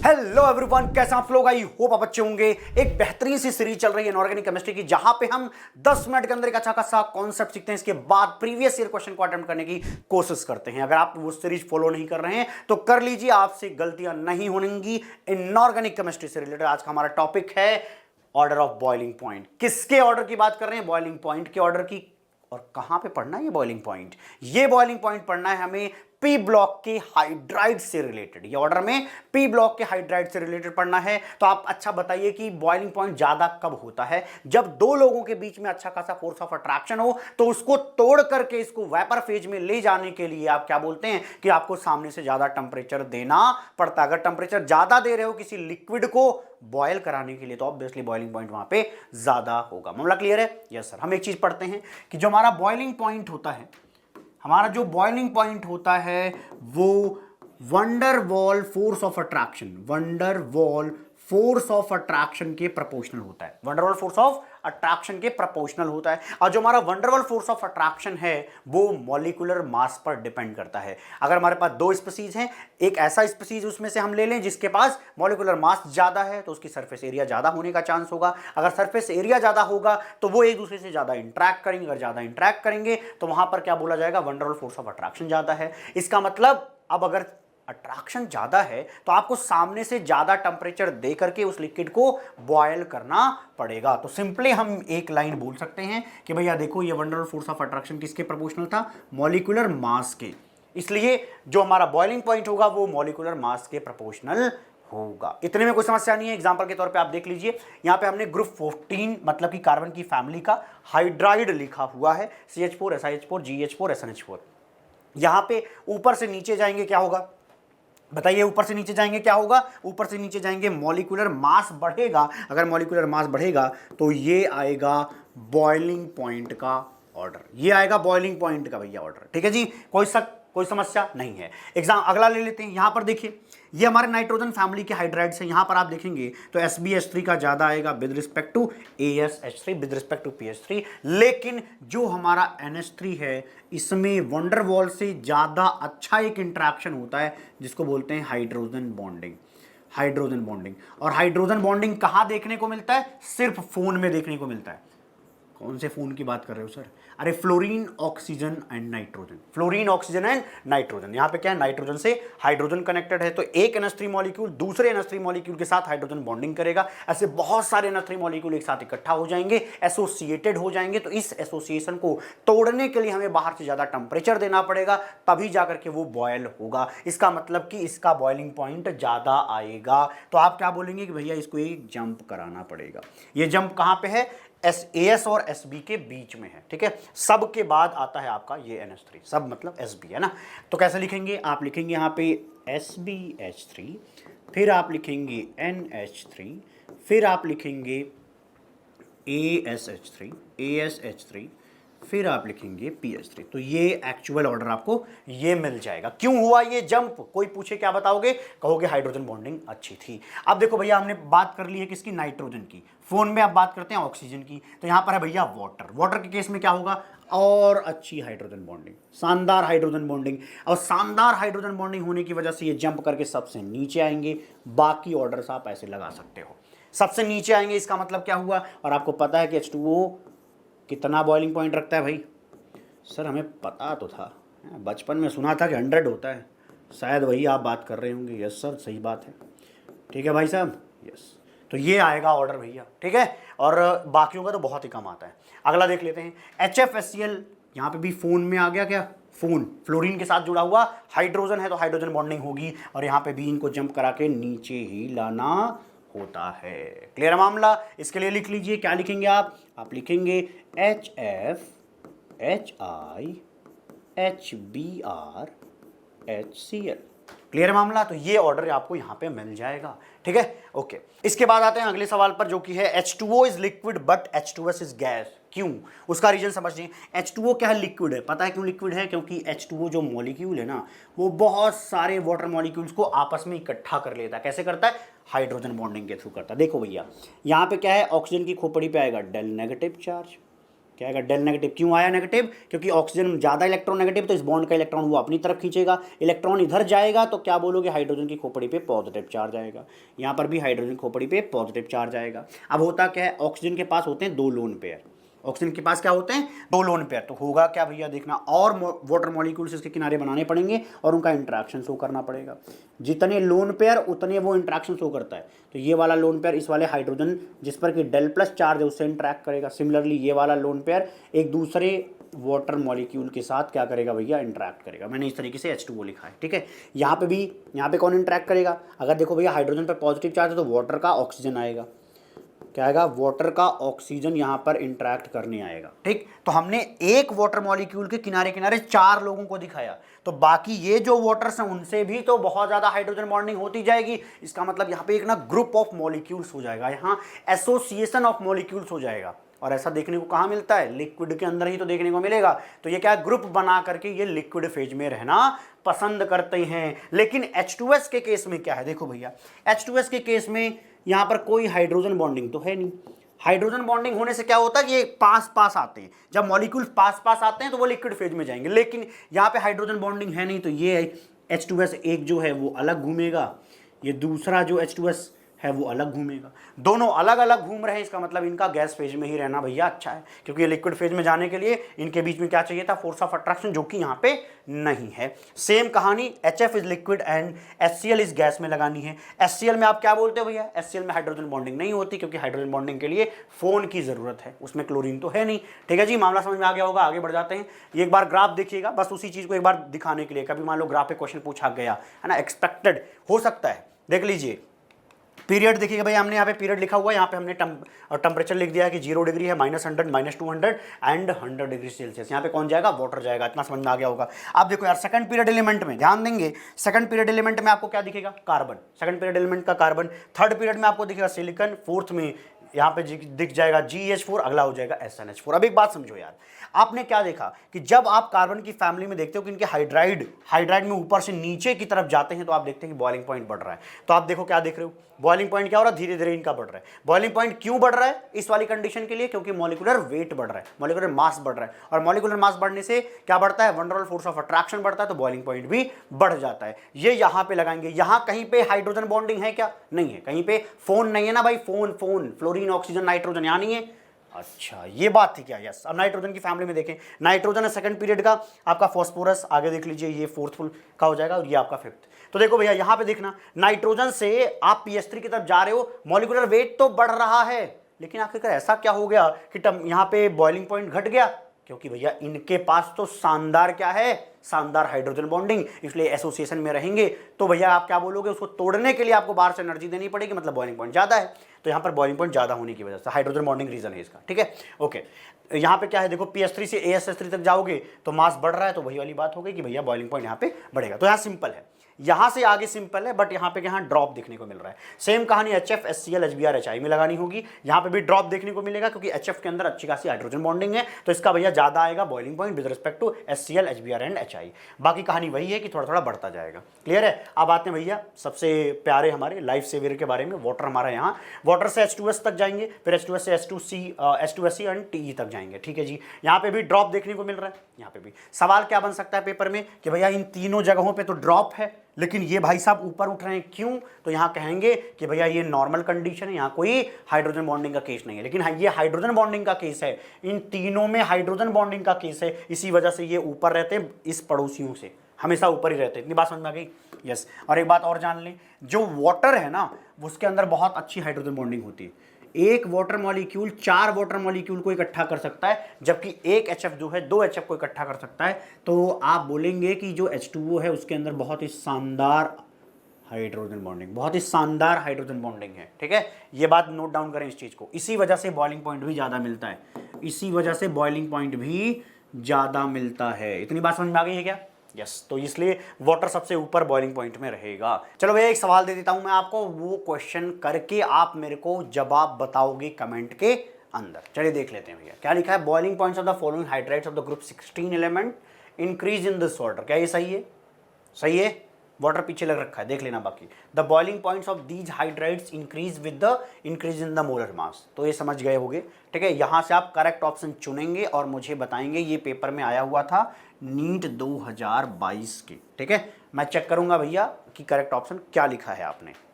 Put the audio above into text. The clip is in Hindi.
हेलो एवरीवन, कैसे आप लोग? आई होप आप अच्छे होंगे। एक बेहतरीन सी सीरीज चल रही है इनऑर्गेनिक केमिस्ट्री की, जहां पे हम 10 मिनट के अंदर एक अच्छा खासा कॉन्सेप्ट सीखते हैं। इसके बाद प्रीवियस ईयर क्वेश्चन को अटेम्प्ट करने की कोशिश करते हैं। अगर आप वो सीरीज फॉलो नहीं कर रहे हैं तो कर लीजिए, आपसे गलतियां नहीं होंगी। इनऑर्गेनिक केमिस्ट्री से रिलेटेड आज का हमारा टॉपिक है ऑर्डर ऑफ बॉइलिंग पॉइंट। किसके ऑर्डर की बात कर रहे हैं? बॉइलिंग पॉइंट के ऑर्डर की। और कहां पे पढ़ना है ये बॉइलिंग पॉइंट? ये बॉइलिंग पॉइंट पढ़ना है हमें पी ब्लॉक के हाइड्राइड से रिलेटेड। ये ऑर्डर में पी ब्लॉक के हाइड्राइड से रिलेटेड पढ़ना है। तो आप अच्छा बताइए कि बॉइलिंग पॉइंट ज्यादा कब होता है? जब दो लोगों के बीच में अच्छा खासा फोर्स ऑफ अट्रैक्शन हो, तो उसको तोड़ करके इसको वेपर फेज में ले जाने के लिए आप क्या बोलते हैं कि आपको सामने से ज्यादा टेंपरेचर देना पड़ता है। अगर टेंपरेचर ज्यादा दे रहे हो किसी लिक्विड को बॉयल कराने के लिए, तो ऑब्वियसली बॉइलिंग पॉइंट वहां पे ज्यादा होगा। मामला क्लियर है? Yes sir. हम एक चीज पढ़ते हैं कि जो हमारा बॉइलिंग पॉइंट होता है, हमारा जो बॉइलिंग पॉइंट होता है वो wonder wall force of attraction, wonder wall force of attraction के प्रोपोर्शनल होता है। Wonder wall force of attraction के प्रोपोर्शनल होता है। और जो हमारा wonder wall force of attraction है वो मॉलिक्यूलर मास पर डिपेंड करता है। अगर हमारे पास दो स्पीसीज हैं, एक ऐसा स्पीसीज उसमें से हम ले लें जिसके पास मॉलिक्यूलर मास ज्यादा है, तो उसकी सरफेस एरिया ज्यादा होने का चांस होगा। अगर सरफेस एरिया ज्यादा होगा तो वो एक दूसरे से ज्यादा इंटरैक्ट करेंगे। अगर ज्यादा इंटरैक्ट करेंगे तो वहां पर क्या बोला जाएगा? Wonder wall force of attraction ज्यादा है। इसका मतलब अब अगर अट्रैक्शन ज्यादा है तो आपको सामने से ज्यादा टेंपरेचर दे करके उस लिक्विड को बॉयल करना पड़ेगा। तो सिंपली हम एक लाइन बोल सकते हैं कि भैया देखो, ये wonder wall force of attraction किसके प्रोपोर्शनल था? मॉलिक्यूलर मास के। इसलिए जो हमारा बॉइलिंग पॉइंट होगा वो मॉलिक्यूलर मास के प्रोपोर्शनल होगा। इतने में कोई समस्या नहीं है। एग्जांपल के तौर पे आप देख लीजिए, यहां पे हमने ग्रुप 14 मतलब कि कार्बन की फैमिली का हाइड्राइड लिखा हुआ है, CH4 SiH4 GH4 SNH4। यहां पे ऊपर से नीचे जाएंगे क्या होगा? बताइए, ऊपर से नीचे जाएंगे क्या होगा? ऊपर से नीचे जाएंगे मॉलिक्यूलर मास बढ़ेगा। अगर मॉलिक्यूलर मास बढ़ेगा तो ये आएगा बॉइलिंग पॉइंट का ऑर्डर। ये आएगा बॉइलिंग पॉइंट का भैया ऑर्डर। ठीक है जी, कोई समस्या नहीं है। एग्जाम अगला ले लेते हैं। यहां पर देखिए, ये हमारे नाइट्रोजन फैमिली के हाइड्राइड्स हैं। यहां पर आप देखेंगे तो SbH3 का ज्यादा आएगा with respect to ASH3 with respect to PH3। लेकिन जो हमारा NH3 है, इसमें वंडर वॉल से ज्यादा अच्छा एक इंटरेक्शन होता है जिसको बोलते हैं हाइड्रोजन बॉन्डिंग। Hydrogen bonding. और हाइड्रोजन बॉन्डिंग कहां देखने को मिलता है? सिर्फ फोन में देखने को मिलता है। कौन से फोन की बात कर रहे हो सर? अरे fluorine oxygen and nitrogen, fluorine oxygen and nitrogen. यहां पे क्या है? नाइट्रोजन से हाइड्रोजन कनेक्टेड है, तो एक NH3 मॉलिक्यूल दूसरे NH3 मॉलिक्यूल के साथ हाइड्रोजन बॉन्डिंग करेगा। ऐसे बहुत सारे NH3 मॉलिक्यूल एक साथ इकट्ठा हो जाएंगे, एसोसिएटेड हो जाएंगे। तो इस एसोसिएशन को तोड़ने के लिए हमें बाहर से ज्यादा टेंपरेचर देना पड़ेगा, तभी जाकर के वो बॉयल होगा। इसका मतलब कि इसका बॉइलिंग पॉइंट ज्यादा आएगा। तो आप क्या बोलेंगे कि भैया इसको एक जंप कराना पड़ेगा। ये जंप कहां पे है? AS और SB के बीच में है। ठीक है, सब के बाद आता है आपका ये NH3, सब मतलब SB है ना। तो कैसे लिखेंगे? आप लिखेंगे यहाँ पे SbH3, फिर आप लिखेंगे NH3, फिर आप लिखेंगे ASH3, फिर आप लिखेंगे PH3। तो ये एक्चुअल ऑर्डर आपको ये मिल जाएगा। क्यों हुआ ये जंप? कोई पूछे क्या बताओगे? कहोगे हाइड्रोजन बॉन्डिंग अच्छी थी। अब देखो भैया, हमने बात कर ली है किसकी? नाइट्रोजन की। फोन में आप बात करते हैं ऑक्सीजन की। तो यहां पर है भैया वाटर। वाटर के केस में क्या होगा? और अच्छी हाइड्रोजन बॉन्डिंग, शानदार हाइड्रोजन बॉन्डिंग। और शानदार हाइड्रोजन बॉन्डिंग होने की वजह से ये जंप करके सबसे नीचे आएंगे। बाकी ऑर्डर्स आप ऐसे लगा सकते हो, सबसे नीचे आएंगे। इसका मतलब क्या हुआ? और आपको पता है कि H2O कितना बॉइलिंग पॉइंट रखता है भाई? सर हमें पता तो था, बचपन में सुना था कि 100 होता है। शायद वही आप बात कर रहे होंगे। यस सर, सही बात है। ठीक है भाई साहब, यस। तो ये आएगा ऑर्डर भैया। ठीक है, और बाकियों का तो बहुत ही कम आता है। अगला देख लेते हैं HFSCl। यहाँ पे भी फोन में आ गया क्या? फोन फ्लोरीन के साथ जुड़ा हुआ हाइड्रोजन है, तो हाइड्रोजन बॉन्डिंग होगी। और यहाँ पे भी इनको जंप करा के नीचे ही लाना होता है। क्लियर है मामला? इसके लिए लिख लीजिए, क्या लिखेंगे आप लिखेंगे HFHIHBrHCl। क्लियर है मामला? तो ये ऑर्डर आपको यहां पे मिल जाएगा। ठीक है, ओके। इसके बाद आते हैं अगले सवाल पर, जो कि है H2O is liquid but H2S is gas. क्यों? उसका रीजन समझिए। H2O क्या है? लिक्विड है। पता है क्यों लिक्विड है? क्योंकि H2O जो मॉलिक्यूल है ना, वो बहुत सारे वाटर मॉलिक्यूल्स को आपस में इकट्ठा कर लेता है। कैसे करता है? हाइड्रोजन बॉन्डिंग के थ्रू करता है। देखो भैया, यहाँ पे क्या है? ऑक्सीजन की खोपड़ी पे आएगा डेल नेगेटिव चार्ज, क्या आएगा, डेल नेगेटिव। क्यों आया नेगेटिव, क्योंकि ऑक्सीजन में ज़्यादा इलेक्ट्रॉन नेगेटिव, तो इस बॉन्ड का इलेक्ट्रॉन वो अपनी तरफ खींचेगा, इलेक्ट्रॉन इधर जाएगा तो क्या बोलोगे, हाइड्रोजन की खोपड़ी पे पॉजिटिव चार्ज आएगा, यहाँ पर भी हाइड्रोजन खोपड़ी पे पॉजिटिव चार्ज आएगा। अब होता क्या है, ऑक्सीजन के पास होते हैं 2 लोन पेयर, ऑक्सीजन के पास क्या होते हैं 2 लोन पेयर, तो होगा क्या भैया देखना, और वाटर मॉलिक्यूल्स इसके किनारे बनाने पड़ेंगे और उनका इंटरेक्शन शो करना पड़ेगा। जितने लोन पेयर उतने वो इंटरेक्शन शो करता है, तो ये वाला लोन पेयर इस वाले हाइड्रोजन जिस पर कि डेल प्लस चार्ज है उससे इंटरेक्ट करेगा। सिमिलरली ये वाला लोन पेयर एक दूसरे वाटर मॉलिक्यूल के साथ क्या करेगा भैया, इंटरेक्ट करेगा। मैंने इस तरीके से H2O लिखा है, ठीक है। यहाँ पे भी, यहाँ पे कौन इंटरेक्ट करेगा, अगर देखो भैया हाइड्रोजन पर पॉजिटिव चार्ज है तो वाटर का ऑक्सीजन आएगा, क्या आएगा, वाटर का ऑक्सीजन यहाँ पर इंटरेक्ट करने आएगा, ठीक। तो हमने एक वाटर मॉलिक्यूल के किनारे किनारे 4 लोगों को दिखाया, तो बाकी ये जो वाटर्स हैं उनसे भी तो बहुत ज़्यादा हाइड्रोजन बॉन्डिंग होती जाएगी। इसका मतलब यहाँ पे एक ना ग्रुप ऑफ मॉलिक्यूल्स हो जाएगा, यहाँ एसोसिएशन ऑफ मॉलिक्यूल्स हो जाएगा। और ऐसा देखने को कहाँ मिलता है, लिक्विड के अंदर ही तो देखने को मिलेगा। तो ये क्या ग्रुप बना करके ये लिक्विड फेज में रहना पसंद करते हैं। लेकिन H2S के केस में क्या है, देखो भैया H2S के केस में यहाँ पर कोई हाइड्रोजन बॉन्डिंग तो है नहीं। हाइड्रोजन बॉन्डिंग होने से क्या होता है, ये पास पास आते हैं, जब मॉलिक्यूल्स पास पास आते हैं तो वो लिक्विड फेज में जाएंगे। लेकिन यहाँ पे हाइड्रोजन बॉन्डिंग है नहीं, तो ये H2S एक जो है वो अलग घूमेगा, ये दूसरा जो H2S है वो अलग घूमेगा, दोनों अलग अलग घूम रहे हैं। इसका मतलब इनका गैस फेज में ही रहना भैया अच्छा है, क्योंकि ये लिक्विड फेज में जाने के लिए इनके बीच में क्या चाहिए था, फोर्स ऑफ अट्रैक्शन, जो कि यहाँ पे नहीं है। सेम कहानी HF is liquid and HCl is gas में लगानी है। HCl में आप क्या बोलते हो भैया, HCl में हाइड्रोजन बॉन्डिंग नहीं होती, क्योंकि हाइड्रोजन बॉन्डिंग के लिए फोन की जरूरत है, उसमें क्लोरीन तो है नहीं। ठीक है जी, मामला समझ में आ गया होगा, आगे बढ़ जाते हैं। ये एक बार ग्राफ देखिएगा, बस उसी चीज को एक बार दिखाने के लिए, कभी मान लो ग्राफ पे क्वेश्चन पूछा गया है ना, एक्सपेक्टेड हो सकता है, देख लीजिए। पीरियड देखिएगा भाई, हमने यहाँ पे पीरियड लिखा हुआ है, यहाँ पे हमने टेम्परेचर लिख दिया है कि 0 डिग्री है, -100, -200 एंड 100 डिग्री सेल्सियस। यहाँ पे कौन जाएगा, वाटर जाएगा। इतना समझ में आ गया होगा। अब देखो यार, सेकंड पीरियड एलिमेंट में ध्यान देंगे, सेकंड पीरियड एलिमेंट में आपको क्या दिखेगा, कार्बन, सेकंड पीरियड एलिमेंट का कार्बन। थर्ड पीरियड में आपको दिखेगा सिलिकॉन, फोर्थ में यहाँ पे दिख जाएगा GH4, अगला हो जाएगा SNH4। अब एक बात समझो यार, आपने क्या देखा कि जब आप कार्बन की फैमिली में देखते हो कि इनके हाइड्राइड में ऊपर से नीचे की तरफ जाते हैं, तो आप देखते हैं कि बॉइलिंग पॉइंट बढ़ रहा है। तो आप देखो क्या देख रहे हो, बॉइलिंग पॉइंट क्या हो रहा है, धीरे धीरे इनका बढ़ रहा है। बॉइलिंग पॉइंट क्यों बढ़ रहा है इस वाली कंडीशन के लिए, क्योंकि मॉलिक्यूलर वेट बढ़ रहा है, मॉलिक्यूलर मास बढ़ रहा है, और मॉलिक्यूलर मास बढ़ने से क्या बढ़ता है, वन फोर्स ऑफ अट्रैक्शन बढ़ता है, तो बॉइलिंग पॉइंट भी बढ़ जाता है। ये यहाँ पे लगाएंगे। यहाँ कहीं पे हाइड्रोजन बॉन्डिंग है क्या, नहीं है। कहीं पे फोन नहीं है ना भाई, फोन फ्लोरीन ऑक्सीजन नाइट्रोजन यहाँ नहीं है। अच्छा, ये बात थी क्या, यस। अब नाइट्रोजन की फैमिली में देखें, नाइट्रोजन है सेकंड पीरियड का, आपका फॉस्फोरस आगे देख लीजिए, ये फोर्थ फुल का हो जाएगा, और ये आपका फिफ्थ। तो देखो भैया यहाँ पे देखना, नाइट्रोजन से आप PS3 की तरफ जा रहे हो, मॉलिक्यूलर वेट तो बढ़ रहा है, लेकिन आखिरकार ऐसा क्या हो गया कि यहाँ पे बॉइलिंग पॉइंट घट गया, क्योंकि भैया इनके पास तो शानदार क्या है, शानदार हाइड्रोजन बॉन्डिंग, इसलिए एसोसिएशन में रहेंगे। तो भैया आप क्या बोलोगे, उसको तोड़ने के लिए आपको बाहर से एनर्जी देनी पड़ेगी, मतलब बॉइलिंग पॉइंट ज्यादा है। तो यहाँ पर बॉइलिंग पॉइंट ज्यादा होने की वजह से हाइड्रोजन बॉन्डिंग रीजन है इसका, ठीक है, ओके। यहाँ पे क्या है, देखो PS3 से ASH3 तक जाओगे तो मास बढ़ रहा है, तो वही वाली बात हो गई कि भैया बॉइलिंग पॉइंट यहाँ पे बढ़ेगा। तो यहाँ सिंपल है, यहाँ से आगे सिंपल है, बट यहाँ पे यहाँ ड्रॉप देखने को मिल रहा है। सेम कहानी HF, HCl, HBr, HI में लगानी होगी। यहाँ पे भी ड्रॉप देखने को मिलेगा, क्योंकि HF के अंदर अच्छी खासी हाइड्रोजन बॉन्डिंग है, तो इसका भैया ज्यादा आएगा boiling point with respect to HCl, HBr and HI। बाकी कहानी वही है कि थोड़ा थोड़ा बढ़ता जाएगा। क्लियर है। अब आते हैं भैया सबसे प्यारे हमारे लाइफ सेवियर के बारे में। वाटर हमारा यहाँ, वाटर से H2S तक जाएंगे, फिर H2S से H2SC एंड TE तक जाएंगे, ठीक है जी। यहाँ पे भी ड्रॉप देखने को मिल रहा है। यहाँ पे भी सवाल क्या बन सकता है पेपर में कि भैया इन तीनों जगहों पे तो ड्रॉप है, लेकिन ये भाई साहब ऊपर उठ रहे हैं, क्यों? तो यहाँ कहेंगे कि भैया ये नॉर्मल कंडीशन है, यहाँ कोई हाइड्रोजन बॉन्डिंग का केस नहीं है। लेकिन हाँ, ये हाइड्रोजन बॉन्डिंग का केस है, इन तीनों में हाइड्रोजन बॉन्डिंग का केस है, इसी वजह से ये ऊपर रहते हैं, इस पड़ोसियों से हमेशा ऊपर ही रहते हैं। इतनी बात समझ में आ गई, यस। और एक बात और जान लें, जो वाटर है ना, उसके अंदर बहुत अच्छी हाइड्रोजन बॉन्डिंग होती है। एक वाटर मॉलिक्यूल 4 वाटर मॉलिक्यूल को इकट्ठा कर सकता है, जबकि एक HF जो है 2 HF को इकट्ठा कर सकता है। तो आप बोलेंगे कि जो H2O है उसके अंदर बहुत ही शानदार हाइड्रोजन बॉन्डिंग, बहुत ही शानदार हाइड्रोजन बॉन्डिंग है, ठीक है। ये बात नोट डाउन करें इस चीज को। इसी वजह से बॉइलिंग पॉइंट भी ज्यादा मिलता है, इसी वजह से बॉइलिंग पॉइंट भी ज्यादा मिलता है। इतनी बात समझ में आ गई है क्या? यस। तो इसलिए वाटर सबसे ऊपर बॉइलिंग पॉइंट में रहेगा। चलो भैया एक सवाल दे देता हूं मैं आपको, वो क्वेश्चन करके आप मेरे को जवाब बताओगे कमेंट के अंदर। चलिए देख लेते हैं भैया क्या लिखा है। Boiling points of the following hydrides of the group 16 element increase in this order. क्या ये सही है? सही है? वाटर पीछे लग रखा है, देख लेना बाकी। The boiling points of these hydrides increase with the increase in the molar mass. तो ये समझ गए होगे, ठीक है। यहाँ से आप करेक्ट ऑप्शन चुनेंगे और मुझे बताएंगे, ये पेपर में आया हुआ था नीट 2022 के, ठीक है। मैं चेक करूंगा भैया कि करेक्ट ऑप्शन क्या लिखा है आपने।